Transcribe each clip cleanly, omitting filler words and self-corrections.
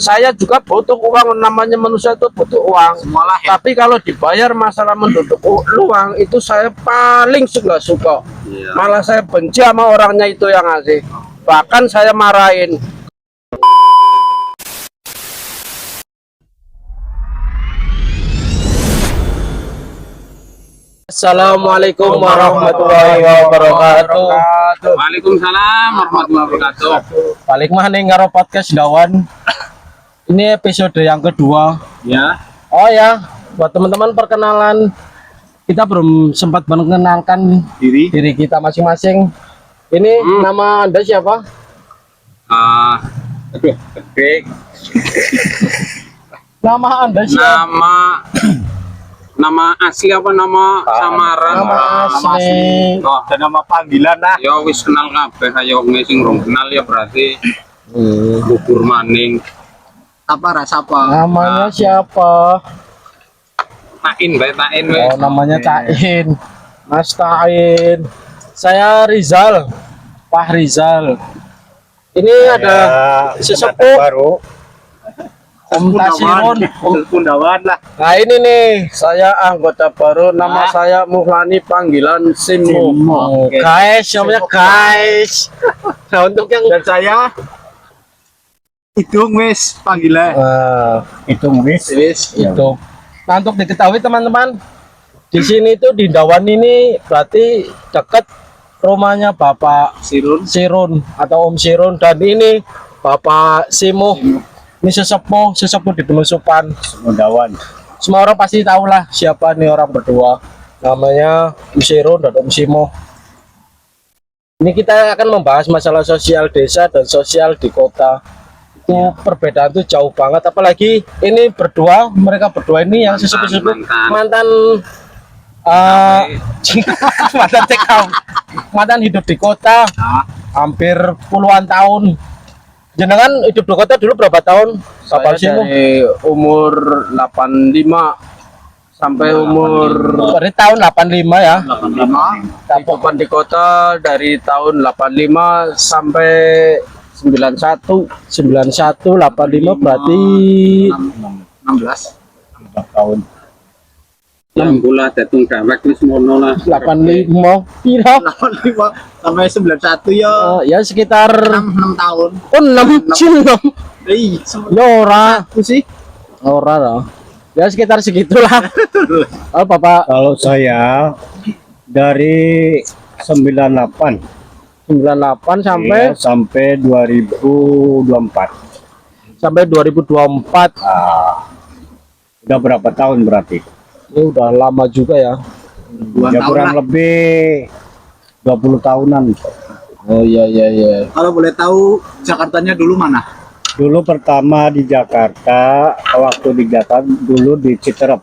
Saya juga butuh uang, namanya manusia itu butuh uang. Malah ya. Tapi kalau dibayar masalah menduduk uang itu saya paling nggak suka. Iya. Malah saya benci sama orangnya itu yang ngasih. Bahkan saya marahin. Assalamualaikum warahmatullahi wabarakatuh. Waalaikumsalam warahmatullahi wabarakatuh. Balik mana ngaro podcast Dawan. Ini episode yang kedua. Ya. Oh ya, buat teman-teman perkenalan, kita belum sempat mengenalkan diri kita masing-masing. Ini nama Anda siapa? Aduh, gede. Nama Anda siapa? Nama asli apa nama samaran? Nama asli. Oh, ada nama panggilan lah. Ya wis kenal kabeh, ayo sing rong kenal ya berarti bubur maning. Apa rasa apa? Namanya siapa? Tain bae Tain wis. Oh, namanya Tain. Mas Tain. Saya Rizal. Pak Rizal. Ini ada sesepuh baru Om Tasirun. Pundawan lah. Nah ini nih, saya anggota baru, nama saya Muhlani, panggilan Simo. Oke. Guys, namanya guys. Nah untuk yang Dan saya Hidung wis panggilan. Hidung wis. itu. Nah untuk diketahui teman-teman, di sini tuh di Dawan ini berarti dekat rumahnya Bapak Sirun atau Om Sirun, dan ini Bapak Simo. Ini sesepuh di Penusupan. Pundawan. Semua orang pasti tahu lah siapa nih orang berdua. Namanya Om Sirun dan Om Simo. Ini kita akan membahas masalah sosial desa dan sosial di kota. Itu perbedaan tuh jauh banget. Apalagi ini berdua, mereka berdua ini yang sesepuh mantan mantan TKW, mantan hidup di kota hampir puluhan tahun. Jenengan hidup di kota dulu berapa tahun? Saya dari umur 85 sampai umur dari tahun 85 ya. 85. kehidupan di kota dari tahun 85 sampai 91. 91 85 berarti 16 tahun. yang bola datung dawek wis mono lah. 85 pira? 85 sampai 91 ya. Ya sekitar 6 tahun. oh 6 6. Ya ora Aku sih. ora lah. Ya sekitar segitulah. Oh Bapak Kalau saya dari 98 98 sampai iya, sampai 2024. sampai 2024. Udah berapa tahun berarti? Ini udah lama juga ya. 2 Ya tahun kurang lah. lebih 20 tahunan. Oh iya iya iya. Kalau boleh tahu Jakartanya dulu mana? Dulu pertama di Jakarta, waktu di Jakarta dulu di Citerep.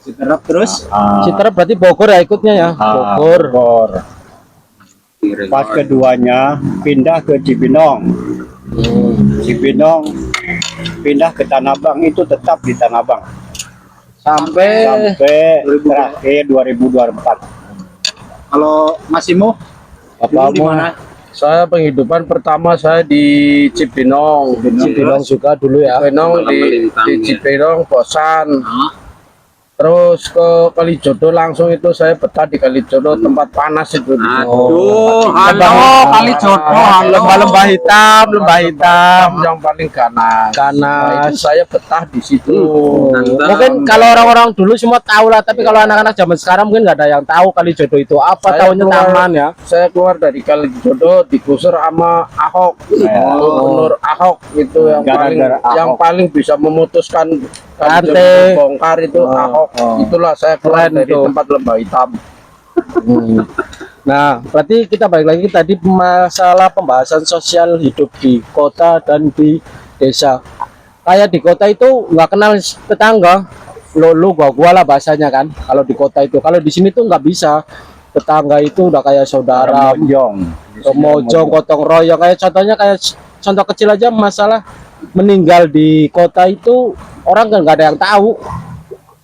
Citerep terus Citra berarti Bogor ya ikutnya ya. Bogor. Bogor. Pas keduanya pindah ke Cibinong. Cibinong pindah ke Tanah Abang, itu tetap di Tanah Abang Sampai sampai terakhir 2024. kalau Masimo apa di mana? Saya penghidupan pertama saya di Cibinong. Cibinong juga dulu ya. Cibinong di Cibinong Bosan. Terus ke Kalijodo langsung itu saya betah di Kalijodo, tempat panas itu. Aduh, halo Kalijodo, halo. Lembah-lembah hitam, Yang paling ganas. ganas. Itu saya betah di situ. Mungkin kalau orang-orang dulu semua tahu lah, tapi kalau anak-anak zaman sekarang mungkin nggak ada yang tahu Kalijodo itu apa. Tahunya taman ya. Saya keluar dari Kalijodo digusur sama Ahok. Gubernur Ahok itu yang Gara-gara Ahok. yang paling bisa memutuskan Rantai. Kalijodo bongkar itu Ahok. oh. Itulah saya keluar Keren dari itu. tempat lembah hitam. Nah, berarti kita balik lagi tadi masalah pembahasan sosial hidup di kota dan di desa. Kayak di kota itu nggak kenal tetangga, lu gua lah bahasanya kan. Kalau di kota itu, kalau di sini tuh nggak bisa. Tetangga itu udah kayak saudara, mojong, gotong royong. Kayak contohnya kayak contoh kecil aja masalah meninggal di kota itu orang kan nggak ada yang tahu.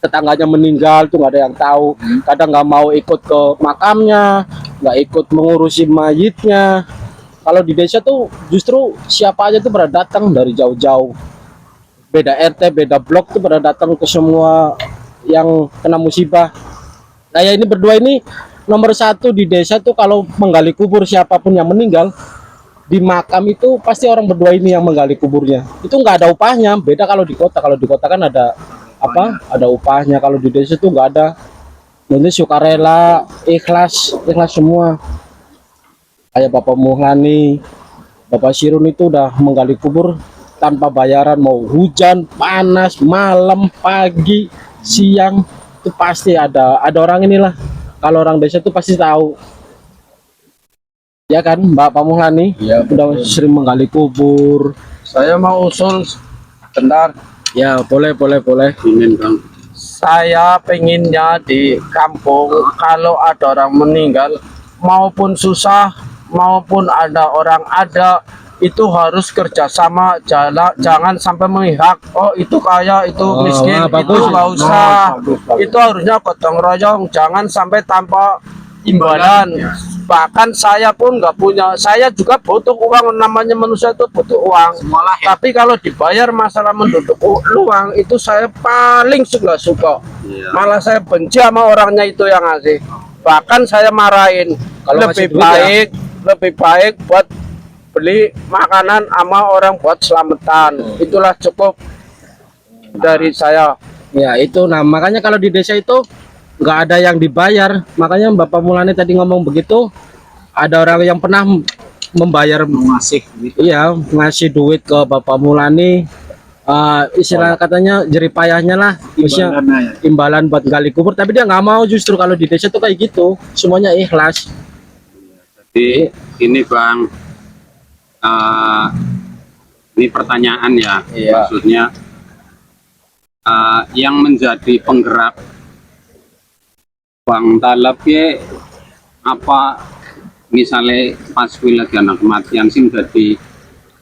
Tetangganya meninggal tuh nggak ada yang tahu, kadang nggak mau ikut ke makamnya, nggak ikut mengurusi mayitnya. Kalau di desa tuh justru siapa aja tuh pada datang dari jauh-jauh. beda RT, beda blok tuh pada datang ke semua yang kena musibah. Saya ini berdua ini nomor satu di desa tuh kalau menggali kubur siapapun yang meninggal di makam itu pasti orang berdua ini yang menggali kuburnya. Itu nggak ada upahnya. Beda kalau di kota. Kalau di kota kan ada apa? Ada upahnya. Kalau di desa tuh nggak ada. Nanti sukarela, ikhlas semua. Kayak Bapak Muhlani, Bapak Sirun itu udah menggali kubur tanpa bayaran, mau hujan, panas, malam, pagi, siang itu pasti ada orang inilah. Kalau orang desa itu pasti tahu. Ya kan, Bapak Muhlani? Ya, udah sering menggali kubur. Saya mau usul bentar. Ya, boleh. Ingin Bang. Saya pengennya di kampung kalau ada orang meninggal maupun susah maupun ada orang ada itu harus kerjasama, jangan sampai memihak. Oh itu kaya, itu miskin, bagus. itu nggak usah. Itu harusnya gotong royong, jangan sampai tanpa imbalan. Bahkan saya pun nggak punya, saya juga butuh uang, namanya manusia itu butuh uang. Tapi kalau dibayar masalah menduduk uang itu saya paling suka. Malah saya benci sama orangnya itu yang ngasih. Bahkan saya marahin. Kalau Lebih baik buat beli makanan sama orang buat selamatan. Itulah cukup dari saya. Ya itu, nah makanya kalau di desa itu nggak ada yang dibayar. Makanya Bapak Muhlani tadi ngomong begitu, ada orang yang pernah membayar, iya, ngasih duit ke Bapak Muhlani, istilah katanya jeripayahnya lah, maksudnya imbalan buat gali kubur. Tapi dia nggak mau, justru kalau di desa tuh kayak gitu, semuanya ikhlas. Jadi ini Bang, ini pertanyaan ya, maksudnya yang menjadi penggerak Bang Talap ya apa, misalnya pas lagi anak kematian sing jadi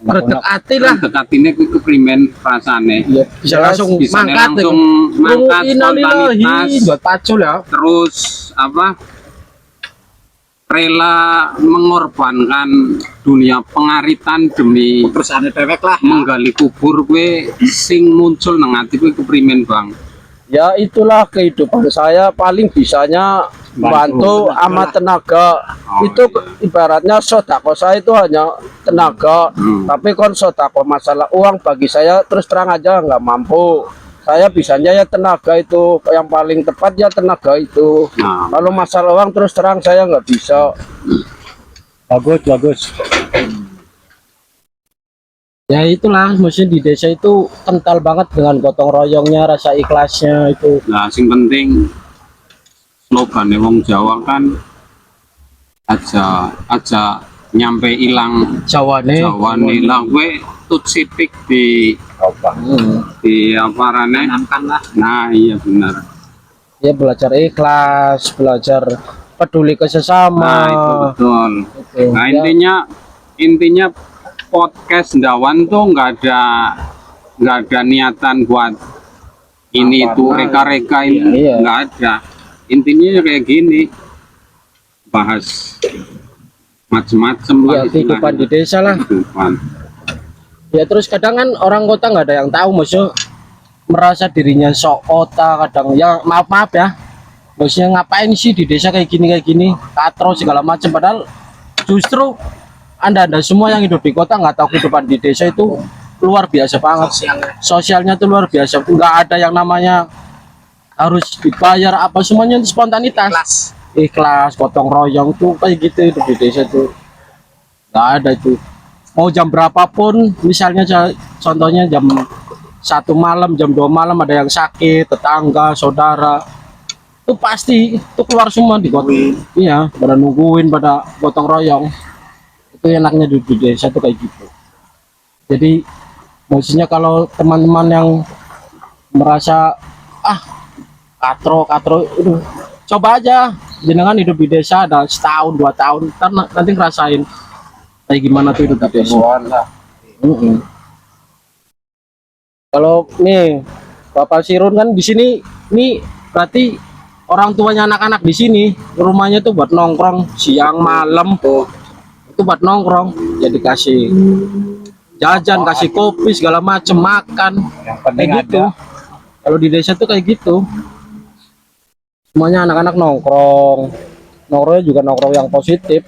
Berdekati lah, dekatine ku keprimen rasane. ya, bisa langsung mangkat, mangkat spontanitas, buat pacul ya. terus apa, rela mengorbankan dunia pengaritan demi menggali kubur, gue sing muncul nang ati gue keprimen Bang. Ya itulah kehidupan saya, paling bisanya bantu sama tenaga. Itu ibaratnya sodako saya itu hanya tenaga, tapi kon sodako masalah uang bagi saya terus terang aja nggak mampu. Saya bisanya ya tenaga, itu yang paling tepat ya tenaga itu. Kalau masalah uang terus terang saya nggak bisa. Bagus. Ya itulah, maksudnya di desa itu kental banget dengan gotong royongnya, rasa ikhlasnya itu. Nah, sing penting slogan wong Jawa kan aja nyampe ilang Jawane. lah, gue tut sitik di apa rane. Nah iya benar. Ya belajar ikhlas, belajar peduli ke sesama. Nah itu betul. Itu. Nah Ya. intinya podcast Ndawan tuh nggak ada niatan buat ini tuh reka-reka ini, Iya. nggak ada. Intinya ya kayak gini, bahas macem-macem Ya, lah kehidupan di desa lah. kehidupan. Ya terus kadang kan orang kota nggak ada yang tahu, maksudnya merasa dirinya sok kota, kadang ya maaf ya, maksudnya ngapain sih di desa kayak gini, katro segala macam. Padahal justru anda semua yang hidup di kota nggak tahu kehidupan di desa itu luar biasa banget. Sosialnya tuh luar biasa, nggak ada yang namanya harus dibayar apa, semuanya itu spontanitas, ikhlas, gotong royong tuh kayak gitu. Hidup di desa tuh nggak ada itu. Mau jam berapapun, misalnya contohnya jam 1 malam, jam 2 malam ada yang sakit, tetangga, saudara, itu pasti itu keluar semua di kota. Iya, pada nungguin, pada gotong royong. Itu enaknya di desa tuh kayak gitu. Jadi maksudnya kalau teman-teman yang merasa katro itu, coba aja jenengan hidup di desa ada setahun 2 tahun, nanti ngerasain kayak gimana tuh hidup di desa. Kalau nih Bapak Sirun kan di sini nih, berarti orang tuanya anak-anak di sini rumahnya tuh buat nongkrong siang malam tuh, itu buat nongkrong, jadi kasih jajan, kasih kopi segala macem, makan Yang penting kayak gitu. Kalau di desa tuh kayak gitu, semuanya anak-anak nongkrongnya juga nongkrong yang positif,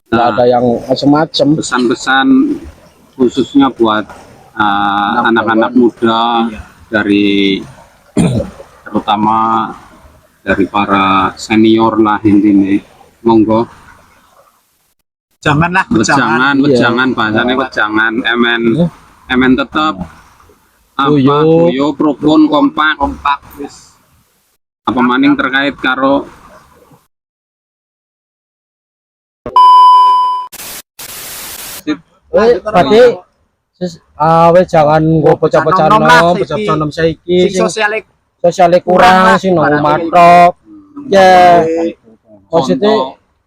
nggak Nah, ada yang macem-macem. pesan-pesan khususnya buat anak-anak muda dari terutama dari para senior lah intinya, monggo Janganlah wejangan Iya. wejangan bahasanya wejangan emen tetep apa Guyub. guyub rukun kompak kompak wis. apa maning terkait karo Berarti wes jangan gue pecah-pecah nom lah, nom, saiki. pecah-pecah nom saiki, Sing sosialik sosialnya kurang, lah, sing nong barang matok, ya maksudnya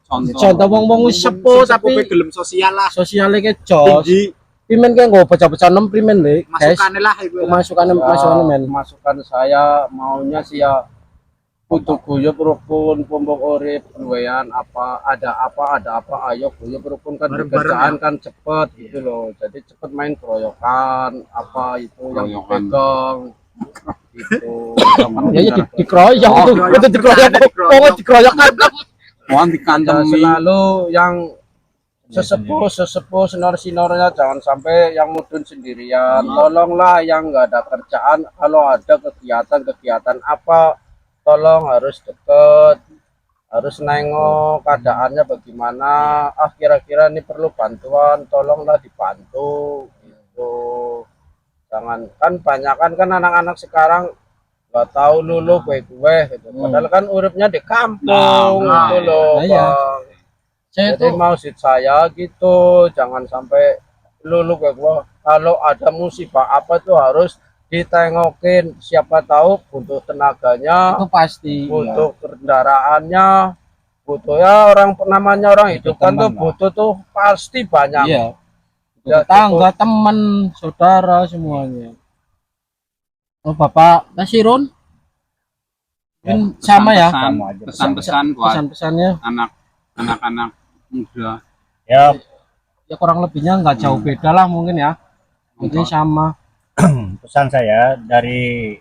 contoh contoh wong wis sepuh tapi tapi gelem sosial lah. sosialnya ke jos, Tinggi pimen kan gue pecah-pecah nom pimen le, guys, masukane lah iku. masukan men, Masukan saya maunya sih ya butuh guyub rukun pombok urip duwean ada apa ayo guyub rukun kan Bareng-bareng kerjaan kan cepet gitu loh, jadi cepet main keroyokan apa itu yang Keroyokan. dipegang gitu. ya dikeroyok itu dikeroyok, kok dikeroyok kan, mohon Ya, dikantemi selalu yang sesepuh senior-seniornya jangan sampai yang mudun sendirian, tolonglah yang nggak ada kerjaan, kalau ada kegiatan apa tolong harus deket, harus nengok keadaannya bagaimana, kira-kira ini perlu bantuan, tolonglah dibantu gitu. Jangan kan banyak kan anak-anak sekarang nggak tahu lulu gue gitu, padahal kan uripnya di kampung gitu loh nah iya. Bang. Saya Jadi tuh maksud saya gitu, jangan sampai lulu kayak gua. Kalau ada musibah apa tuh harus ditengokin. Siapa tahu butuh tenaganya, itu pasti, butuh kendaraannya, butuh ya orang namanya orang hidup kan tuh butuh tuh pasti banyak. iya, Ya, tetangga, teman, saudara semuanya. Oh Bapak Kasirun, mungkin sama ya Sama aja. pesan-pesan buat pesan-pesannya. anak-anak muda Ya, Ya kurang lebihnya nggak jauh beda lah mungkin ya, mungkin sama. pesan saya dari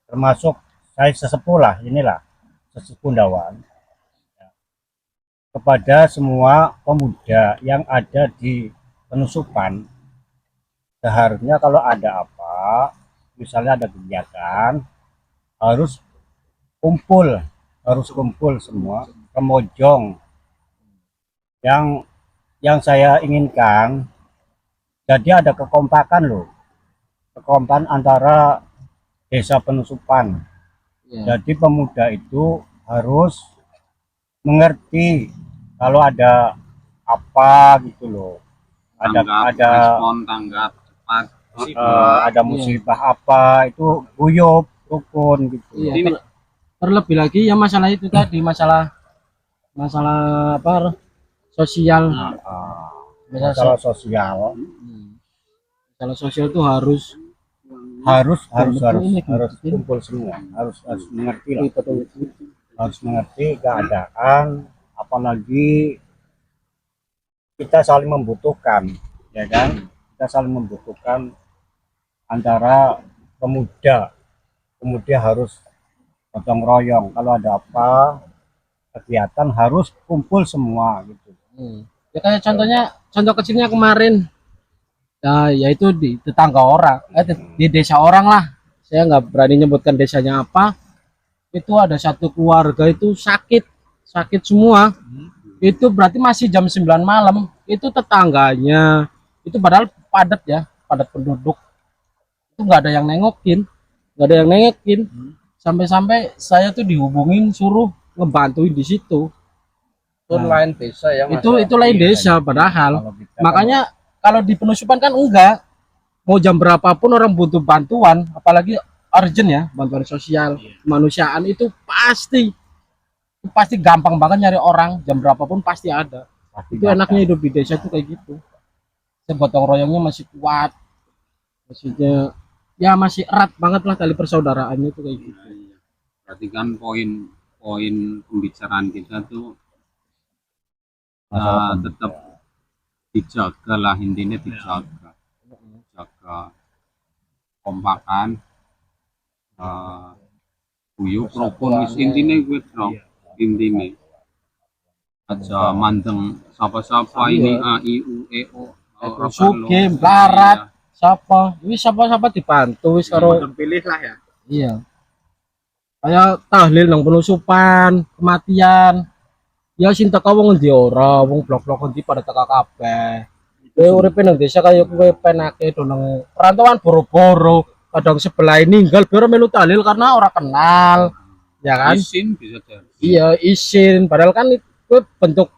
termasuk saya sesepuh lah, inilah sesepuh Dawan, kepada semua pemuda yang ada di Penusupan, seharusnya kalau ada apa, misalnya ada kegiatan, harus kumpul semua ke Mojong. Yang saya inginkan, jadi ada kekompakan loh, kekompakan antara desa Penusupan. Ya. Jadi pemuda itu harus mengerti kalau ada apa gitu loh, tanggap ada respon tanggap cepat ada musibah apa itu guyub rukun gitu. Iya, Ini- terlebih lagi ya masalah itu tadi, masalah apa sosial, Masalah sosial masalah sosial itu harus harus Betul. kumpul semua, harus mengerti lah, harus mengerti keadaan, apalagi kita saling membutuhkan, ya kan, kita saling membutuhkan antara pemuda harus gotong royong, kalau ada apa kegiatan harus kumpul semua gitu. Ya kayak contoh kecilnya kemarin, nah yaitu di tetangga orang, di desa orang lah, saya nggak berani nyebutkan desanya apa, itu ada satu keluarga itu sakit semua, itu berarti masih jam 9 malam, itu tetangganya itu padahal padat penduduk, itu nggak ada yang nengokin, sampai-sampai saya tuh dihubungin suruh ngebantuin di situ. Itu lain desa ya Mas. Itu lain desa padahal. Kalau kita Makanya kalau di Penusupan kan enggak, mau jam berapapun orang butuh bantuan, apalagi urgent ya, bantuan sosial kemanusiaan itu pasti gampang banget nyari orang, jam berapapun pasti ada. pasti Itu datang. enaknya hidup di desa tuh kayak gitu. Gotong royongnya masih kuat, maksudnya ya masih erat banget lah tali persaudaraannya itu kayak gitu. berarti kan poin pembicaraan kita tuh Masalah tetap dijaga lah, intinya dijaga, jaga kompakan, guyub rukun wis intine kuwi dong, intine aja mandeng siapa-siapa ini a i u e o ora Suge, perlu. melarat, siapa? Wis siapa-siapa dibantu wis karo pilih lah ya. iya. Kayak tahlil nang penusupan, kematian. Ya sing teko wong endi ora, wong blok-blok endi pada teka kabeh. Kowe uripe nang desa kaya kowe penake do nang perantauan boro-boro, kadang sebelah ninggal baru melu tahlil karena ora kenal. Ya kan? Isin bisa jadi. Iya, izin. Padahal kan itu bentuk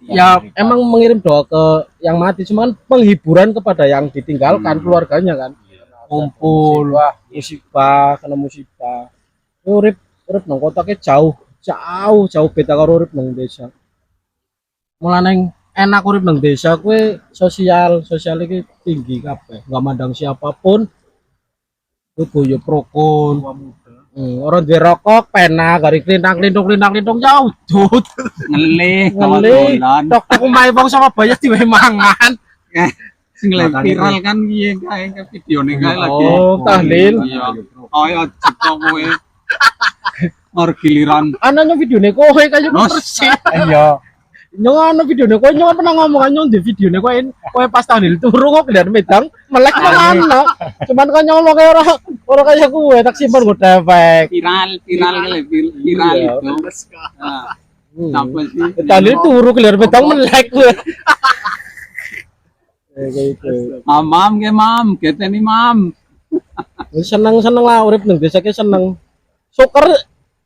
ya emang mengirim doa ke yang mati, cuman penghiburan kepada yang ditinggalkan keluarganya kan. Kumpul, wah musibah, kena musibah. Urip urip nang kota ke jauh beda karo urip nang desa. Mulane enak urip nang desa kue sosial iki tinggi kabeh, nggak mandang siapapun. Kuwi guyub rukun. Orang duwe rokok, pena, garing klintang jauh dut. Ngelih Ngeli, tok aku main bang sama banyak di mangan. sing lagi viral kan piye kae videone kae lagi. Oh, tahlil. Iya. Oh ya cipta kowe. Mar giliran Anaknya videonya kowe kayak persis. Iya. Nyong ana videonya kowe nyong pernah ngomong kan nyong di videonya kowe pas tahlil turu kok lihat medang melek nang ana. Cuman kan nyong ngomong kayak orang kayak kowe tak simpen gue dewek. viral Iya. itu. Nah, sampai sih. Tahlil turu lihat medang melek kowe. Kayak gitu. Mam ke mam, keteni mam. Seneng lah urip nang desa ki seneng. Syukur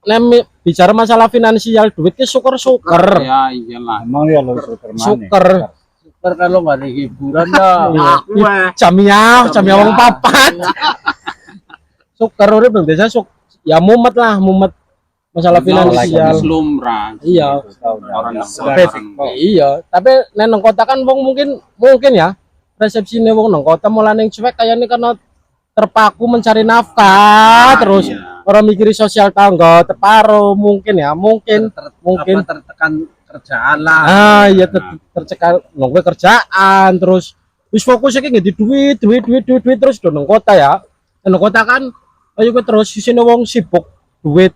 nek bicara masalah finansial duit ki syukur. Ya iyalah. Emang ya lo super Syukur. Ntar kalau nggak ada hiburan dah. Jamiah wong papat. Syukur urip nang desa ya mumet masalah finansial. Lumrah. Iya. Orang Iya, tapi nek nang kota kan wong mungkin ya resepsine wong nang kota mulane cuek kayaknya karena terpaku mencari nafkah terus orang mikiri sosial tangga terparo mungkin Tertekan kerjaan lah. iya tercekal nongwe kerjaan terus wis fokusnya kayak di duit terus do nang kota ya. Nang kota kan ayo terus sisine wong sibuk duit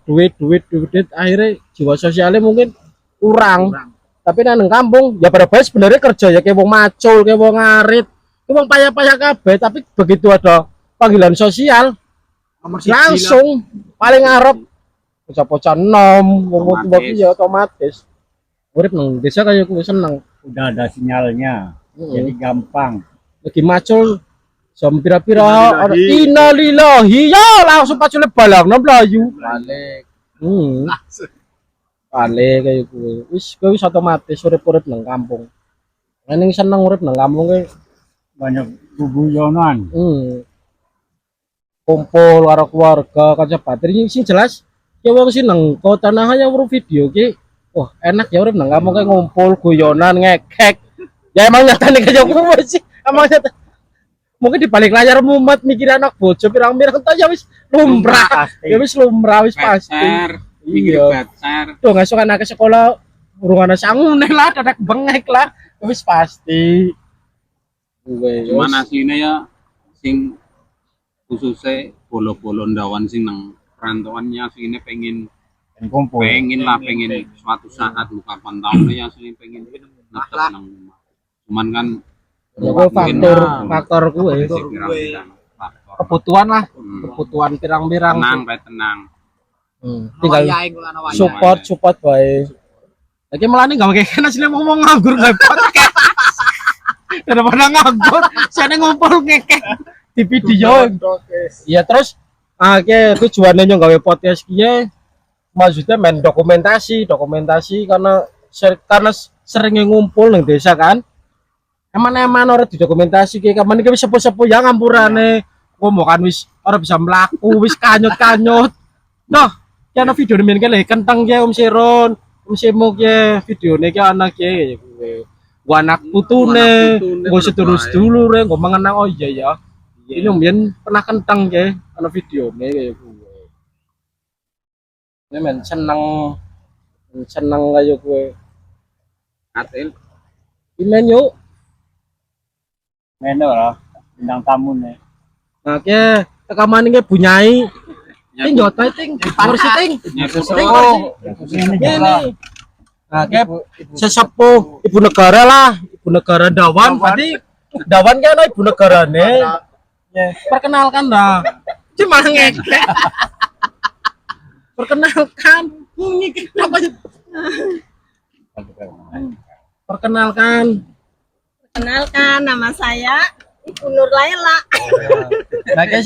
akhirnya jiwa sosialnya mungkin kurang. Tapi nang kampung ya pada baik sebenarnya kerja ya kayak wong macul, kayak wong ngarit, kayak wong payah kabeh, tapi begitu ada panggilan sosial langsung paling ngarep bocah-bocah nom, wong tua ya otomatis. Urip nang desa kayak gue seneng. udah ada sinyalnya. Jadi gampang. Lagi macul jam pira-pira innalillahi ya langsung pacule balang nang Melayu. Balik. Balik kayak gue. Wis otomatis urip nang kampung. Ning seneng urip nang kampung ke Banyak guguyonan. kumpul karo keluarga kaca bateri sing jelas ya wong sing nang kota nah ya urip video ki wah enak ya urip nang kampung kayak ngumpul guyonan ngekek ya emang nyatane kayak gue sih emang nyata mungkin di balik layar mumet mikir anak bojo pirang-pirang ta ya wis lumrah ya wis lumrah wis pasti Mikir pacar. tuh ngasuk anak ke sekolah urungan sangune lah dadak bengek lah wis pasti Cuman aslinya ya sing khususnya bolo-bolo ndawan sing nang perantauannya aslinya pengen Kumpul. pengen suatu saat luka pantauannya ya aslinya pengen netep nang rumah. Cuman kan ya gue faktor gue kebutuhan lah kebutuhan pirang-pirang tenang. tinggal support baik lagi malah nih gak pakai kena sih ngomong nganggur nggak podcast daripada nganggur saya ngumpul ngekek di video ya terus tujuannya nyong gawe podcast kia maksudnya main dokumentasi karena seringnya ngumpul nang desa kan eman orang di dokumentasi kayak kapan iki sepuh-sepuh ya ngampurane ngomong kan wis orang bisa melaku wis kanyut noh ya ana video men kele kentang ya Om Siron Om Semo ya video nek anak ya gua anak putune gua sedulur-sedulure gua mengenang oh iya ya ini mbien pernah kentang ya ana video kayak gue men seneng kayak gue Atil Pimen yuk. Meno lah, bintang tamu nih. Nah, ke rekaman ini bunyai. Ting jotoy ting, kursi ting. Oh, ini. Nah, ke sesepuh ibu negara lah, ibu negara Dawan. Berarti Dawan kan ibu negara nih. Ya, perkenalkan dah. Cuma ngek. Perkenalkan. Ngik apa sih? Perkenalkan. Kenalkan, nama saya Ibu Nur Laila. Nah, kayak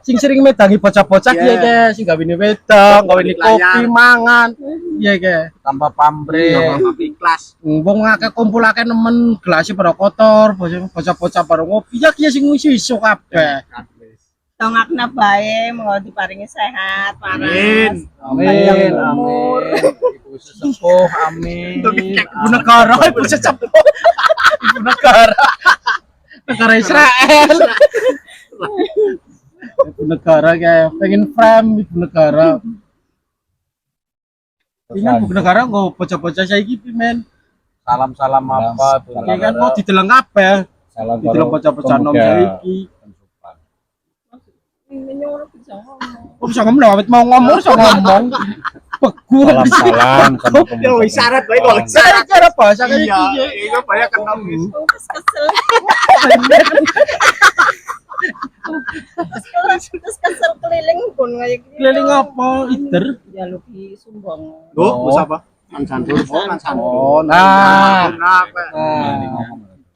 sing sering medangi bocah-bocah ya kayak sing gawini wedang, gawini kopi mangan. Iya kayak tambah pamrih. Ikhlas. Wong ngake kumpulake nemen gelasnya pada kotor, bocah-bocah pada ngopi ya kiye sing iso kabeh. Tongakna bae, mau diparingi sehat, paras. Amin. Umur. Ibu sesepuh, amin. Ibu negara, ibu sesepuh. Ibu negara. Negara Israel. Ibu negara kayak pengen frame ibu negara. Ini ibu negara nggak bocah-bocah saya gitu men. Salam-salam apa? Ini kan mau dideleng kabeh. Salam Dideleng bocah-bocah nom iki. Ini orang bisa ngomong. Kok bisa ngomong awet mau ngomong bisa ngomong. Begu. Salam sama pemuda. Isyarat bae kok. Saya cara bahasa kayak Iya, gitu. iya banyak kenal. Terus kesel. Terus kesel keliling pun kayak gitu. Keliling apa? Iter. Ya lebih sumbang. Tuh, apa? Santur, santur. Oh, nah.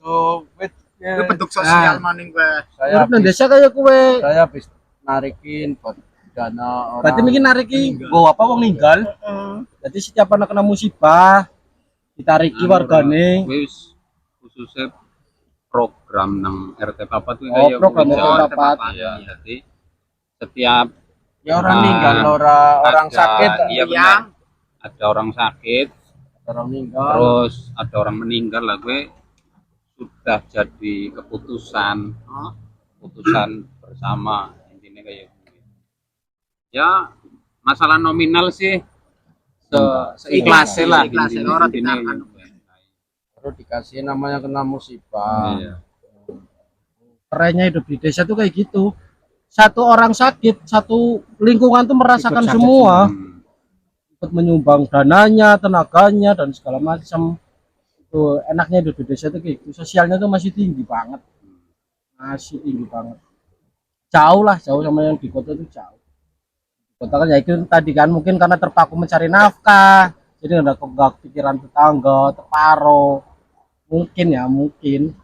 Tuh, wait. Itu bentuk sosial maning kowe. Urip nang desa kayak kue. Saya habis narikin buat dana orang. Berarti mungkin nariki go apa wong ninggal. Jadi setiap anak kena musibah ditariki wargane. Wis khususnya program nang RT Papat tuh Oh, program RT Papat. Ya, jadi setiap Ya orang ninggal, orang ada- sakit, iya benar. Ada orang sakit, orang ninggal. terus ada orang meninggal lah gue sudah jadi keputusan bersama intinya kayak gitu. Ya masalah nominal sih seikhlasnya lah intinya. Baru dikasih namanya kena musibah. Iya. Kerennya hidup di desa tuh kayak gitu. Satu orang sakit, satu lingkungan tuh merasakan semua. Hmm. Ikut menyumbang dananya, tenaganya dan segala macam. Tuh enaknya hidup di desa tuh kayak gitu. Sosialnya tuh masih tinggi banget. Masih tinggi banget. Jauh lah, jauh sama yang di kota tuh jauh. Kota kan ya itu tadi kan mungkin karena terpaku mencari nafkah. Jadi ada pikiran tetangga, teparo. Mungkin ya, mungkin.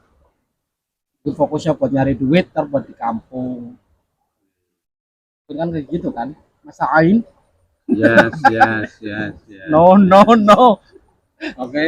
Itu fokusnya buat nyari duit, ntar buat di kampung. Mungkin kan kayak gitu kan. Masa Ain? Yes. No. Oke.